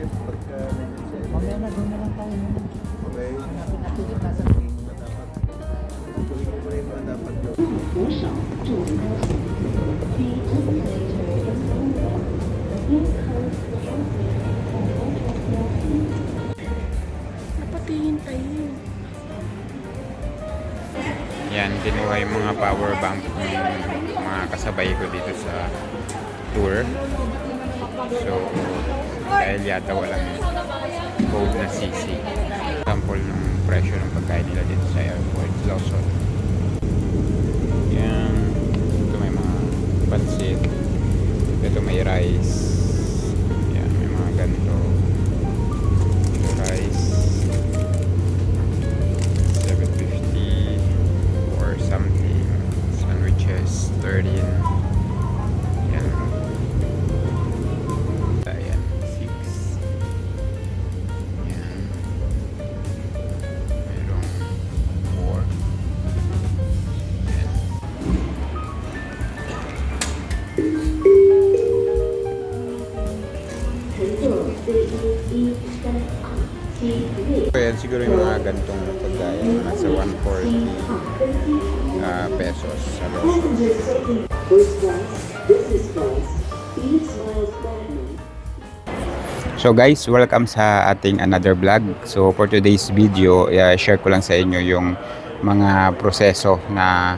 yun pagka nandiyan sa Mamaya na, doon na lang tayo muna. Okay. Hanapin natin yung nasa Dapat. Tuloy ko muna yung mga dapat gawin. Napatingin tayo. Yan, kinuha yung mga power bank ng mga kasabay ko dito sa tour. So, dahil yata walang code na CC. Sample ng presyo ng pagkain nila dito sa airport, Lawson. Yan, ito may mga pansit. Ito may rice. Yan, may mga ganito. Rice. 750 or something. Sandwiches 13. Yan. Ayan, 6. Yan. Merong 4. Yan. Ayan, siguro yung mga gantong pagkain nasa 140 pesos sa Lawson. So guys, welcome sa ating another vlog. So for today's video, share ko lang sa inyo yung mga proseso na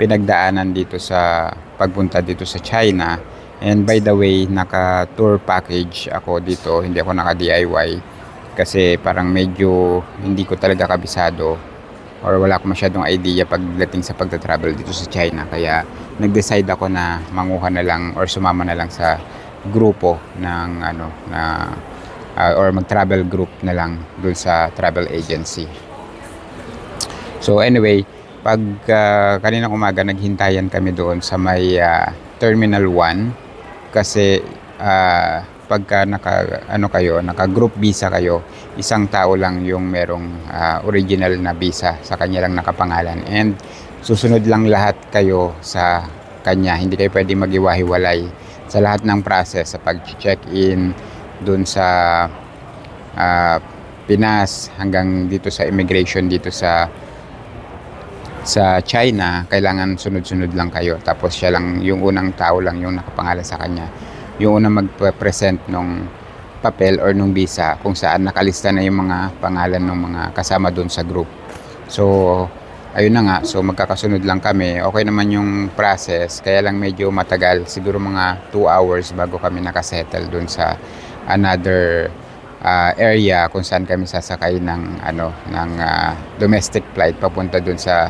pinagdaanan dito sa pagpunta dito sa China. And by the way, naka tour package ako dito, hindi ako naka DIY kasi parang medyo hindi ko talaga kabisado or wala akong masyadong idea pagdating sa pagta-travel dito sa China. Kaya nag-decide ako na manguha na lang or sumama na lang sa grupo ng or mag-travel group na lang dun sa travel agency. So anyway, pag kaninang umaga naghintayan kami doon sa may Terminal 1 kasi pagka naka group visa kayo, isang tao lang yung merong original na visa, sa kanya lang nakapangalan, and susunod lang lahat kayo sa kanya, hindi kayo pwede mag-iwahiwalay sa lahat ng process sa pag-check-in dun sa Pinas hanggang dito sa immigration dito sa China. Kailangan sunod-sunod lang kayo, tapos siya lang yung unang tao lang yung nakapangalan sa kanya, yung unang magpe-present nung papel or nung visa kung saan nakalista na yung mga pangalan ng mga kasama doon sa group. So ayun na nga, so magkakasunod lang kami. Okay naman yung process, kaya lang medyo matagal, siguro mga 2 hours bago kami nakasettle doon sa another area kung saan kami sasakay ng domestic flight papunta doon sa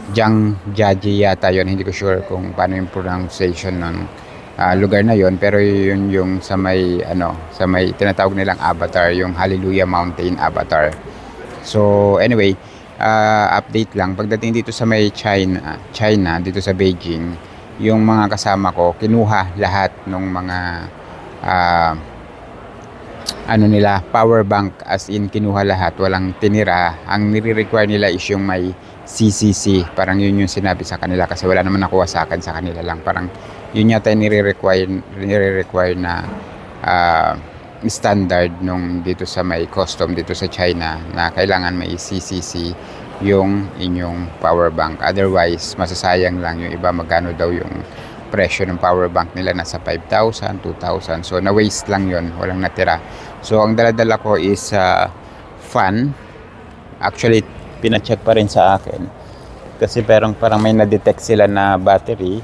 Jiangjaji yata yon, hindi ko sure kung paano yung pronunciation ng lugar na yon, pero yun yung sa may tinatawag nilang Avatar, yung Hallelujah Mountain Avatar. So anyway, update lang, pagdating dito sa may China dito sa Beijing, yung mga kasama ko kinuha lahat ng mga nila power bank, as in kinuha lahat, walang tinira. Ang nire-require nila is yung may CCC, parang yun yung sinabi sa kanila kasi wala naman nakuha sa akin, sa kanila lang, parang yun yata nire-require na standard nung dito sa may custom dito sa China, na kailangan may CCC yung inyong power bank, otherwise masasayang lang. Yung iba magkano daw yung presyo ng power bank nila, nasa 5,000, 2,000. So na waste lang yon, walang natira. So ang dala-dala ko is fan. Actually pina-check pa rin sa akin kasi parang may na-detect sila na battery.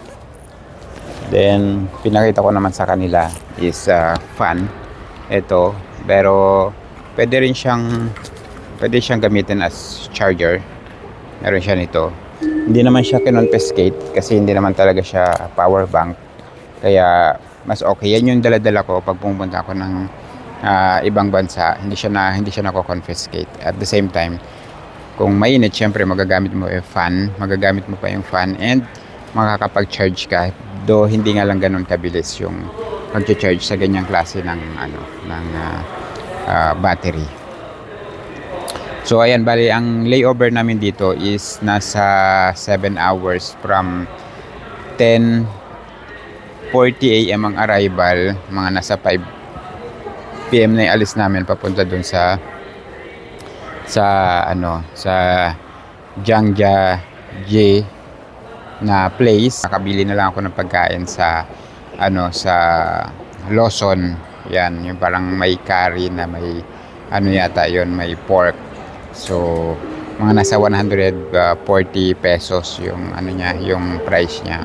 Then pinakita ko naman sa kanila is fan ito, pero pwede siyang gamitin as charger. Meron siya nito. Hindi naman siya kinonfiscate kasi hindi naman talaga siya power bank, kaya mas okay. Yan yung dala-dala ko pag pumunta ako ng ibang bansa. Hindi siya nako-confiscate. At the same time, kung mainit, syempre magagamit mo pa yung fan, and makakapag-charge ka, do hindi nga lang ganun kabilis yung mag-charge sa ganyang klase ng battery. So ayan, bali ang layover namin dito is nasa 7 hours, from 10:40 AM ang arrival, mga nasa PM na yung alis namin papunta dun sa Jangja J na place. Nakabili na lang ako ng pagkain sa Lawson. Yan, yung parang may curry na may yata yon, may pork. So mga nasa 140 pesos yung yung price niya.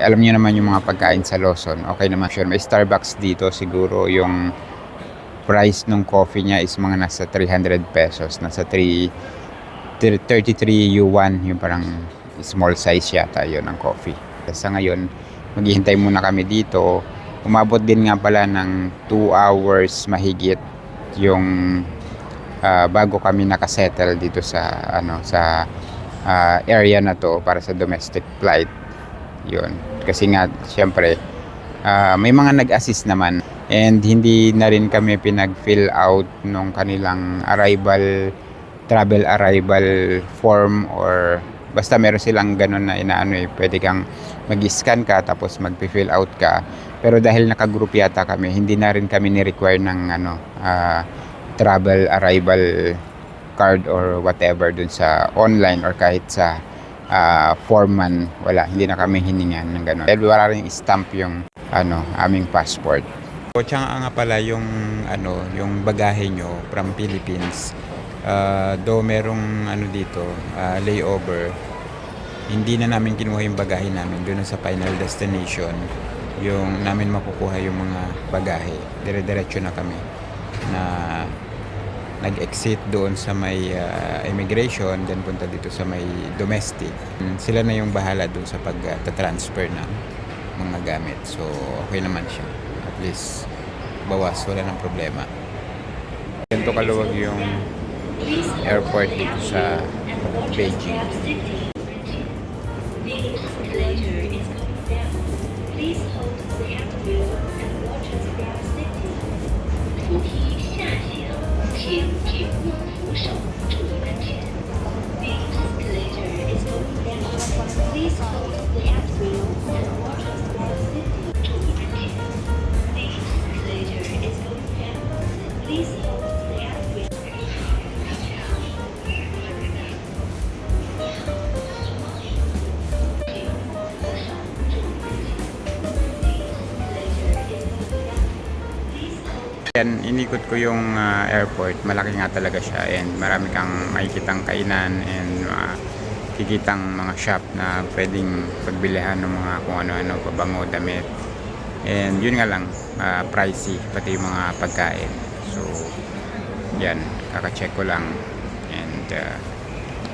Alam niyo naman yung mga pagkain sa Lawson, okay naman siya. May Starbucks dito, siguro yung price ng coffee niya is mga nasa 300 pesos, nasa 33 yuan, yung parang small size yata yon ng coffee. Sa ngayon, maghihintay muna kami dito. Umabot din nga pala ng 2 hours mahigit yung bago kami nakasettle dito sa area na to para sa domestic flight. Yun. Kasi nga siyempre may mga nag-assist naman and hindi na rin kami pinag-fill out nung kanilang travel arrival form, or basta meron silang ganun na pwede kang mag-scan ka tapos mag-fill out ka. Pero dahil nakagroup yata kami, hindi na rin kami ni-require ng travel arrival card or whatever dun sa online or kahit sa form man, wala, hindi na kami hiningan ng gano'n. Dahil wala rin stamp yung aming passport. O tsaka nga pala yung bagahe nyo from Philippines, do merong dito layover, hindi na namin kinuha yung bagahe namin doon sa final destination. Yung namin makukuha yung mga bagahe, dire-diretso na kami na nag-exit doon sa may immigration, then punta dito sa may domestic. Sila na yung bahala doon sa pag-transfer ng mga gamit. So okay naman siya, at least bawas, wala ng problema. Ganito kaluwag yung airport dito sa Beijing. Yan, inikot ko yung airport. Malaki nga talaga siya and marami kang makikitang kainan and kikitang mga shop na pwedeng pagbilihan ng mga kung ano-ano, pabango, damit. And yun nga lang, pricey pati yung mga pagkain. So yan, kaka-check ko lang and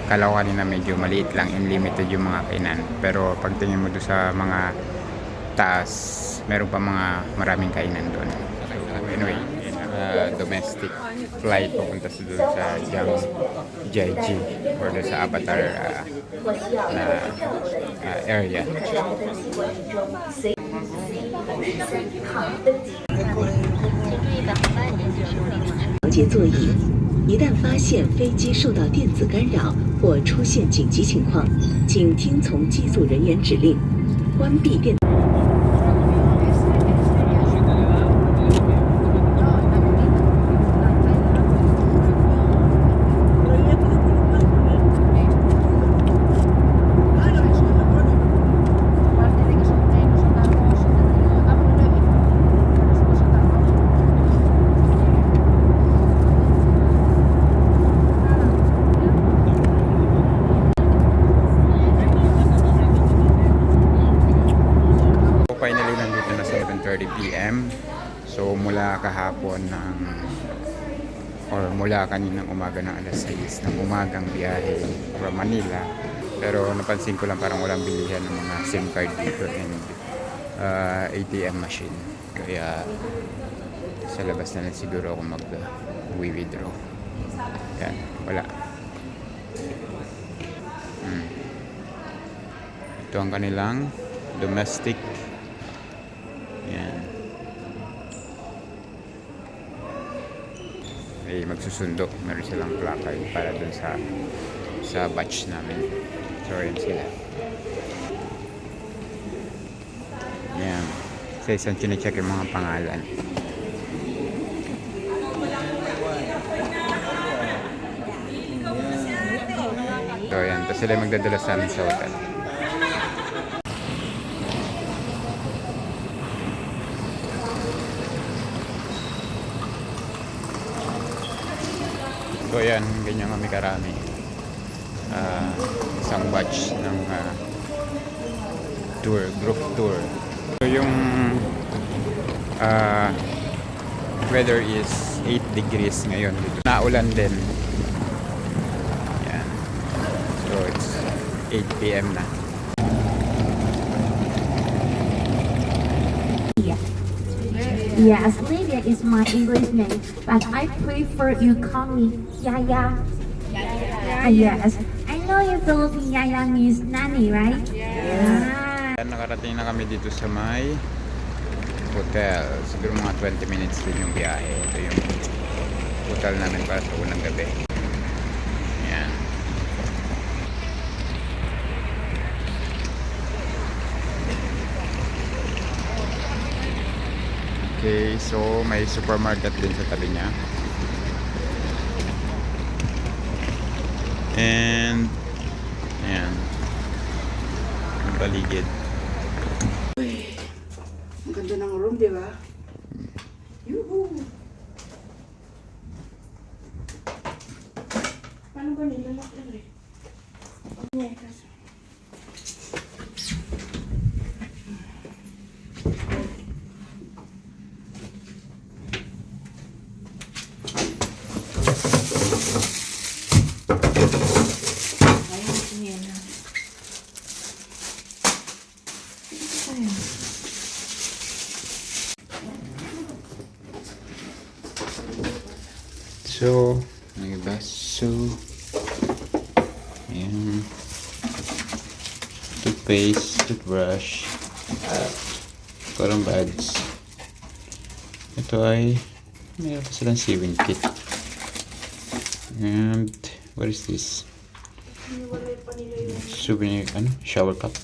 kala ko kanina medyo maliit lang and limited yung mga kainan, pero pagtingin mo doon sa mga taas, meron pa mga maraming kainan doon. Anyway, domestic flight papunta sa doon sa Jiaiji or doon sa Avatar na area. 调节座椅。一旦发现飞机受到电子干扰或出现紧急情况，请听从机组人员指令，关闭电。 Finally, nandito na sa 7:30 PM. So mula kahapon mula kaninang umaga ng alas 6 ng umagang biyahe from Manila. Pero napansin ko lang parang walang bilihan ng mga SIM card dito and ATM machine. Kaya sa labas na lang siguro ako mag-withdraw. Yan, wala. Ito ang kanilang domestic. Yan. Ay magsusundo. Meron silang placard para dun sa batch namin. So yan sila. Yan. Sa isang chinecheck yung mga pangalan. So yan, tapos sila yung magdadala sa amin sa hotel. So yan, ganyan kami karami. Isang batch ng tour, group tour. So yung weather is 8 degrees ngayon. Naulan din. Yan. So it's 8 p.m. na. Yes, Lydia is my English name, but I prefer you call me Yaya. Yes, I know you Philippine Yaya means nanny, right? Yeah. Nakarating na kami dito sa may hotel. Siguro mga 20 minutes din yung biyahe. Ito yung hotel namin para sa unang gabi. Yan. Okay, so may supermarket din sa tabi niya. And ayan. Ang paligid. Ang ganda ng room, di ba? Yuhu! Paano ba nila nakita? So, may baso. Ayan. Toothpaste, toothbrush. Cotton buds. Ito ay mayroon pa silang sewing kit. And what is this? Souvenir, shower cup.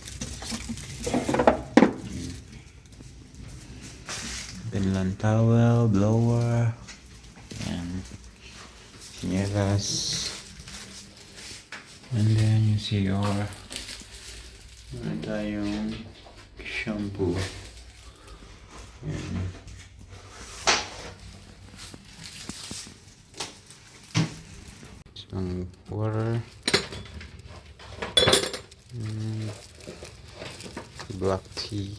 Finland towel, blower. And yes, and then you see your tayong shampoo. Yan. Some water, black tea.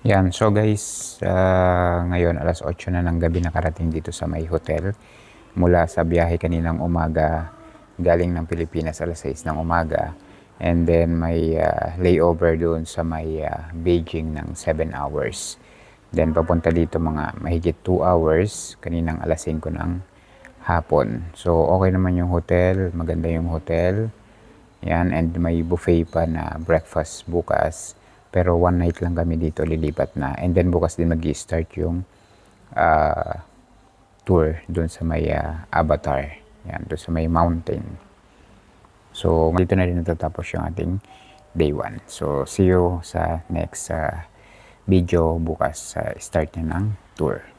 Yan, so guys, ngayon alas 8 na ng gabi nakarating dito sa may hotel. Mula sa biyahe kaninang umaga, galing ng Pilipinas alas 6 ng umaga. And then may layover doon sa may Beijing ng 7 hours. Then papunta dito mga mahigit 2 hours, kaninang alas 5 ng hapon. So okay naman yung hotel, maganda yung hotel. Yan, and may buffet pa na breakfast bukas. Pero one night lang kami dito, lilipat na. And then bukas din mag-i-start yung tour doon sa may Avatar. Yan, doon sa may mountain. So, dito na rin natatapos yung ating day 1. So, see you sa next video bukas sa start na ng tour.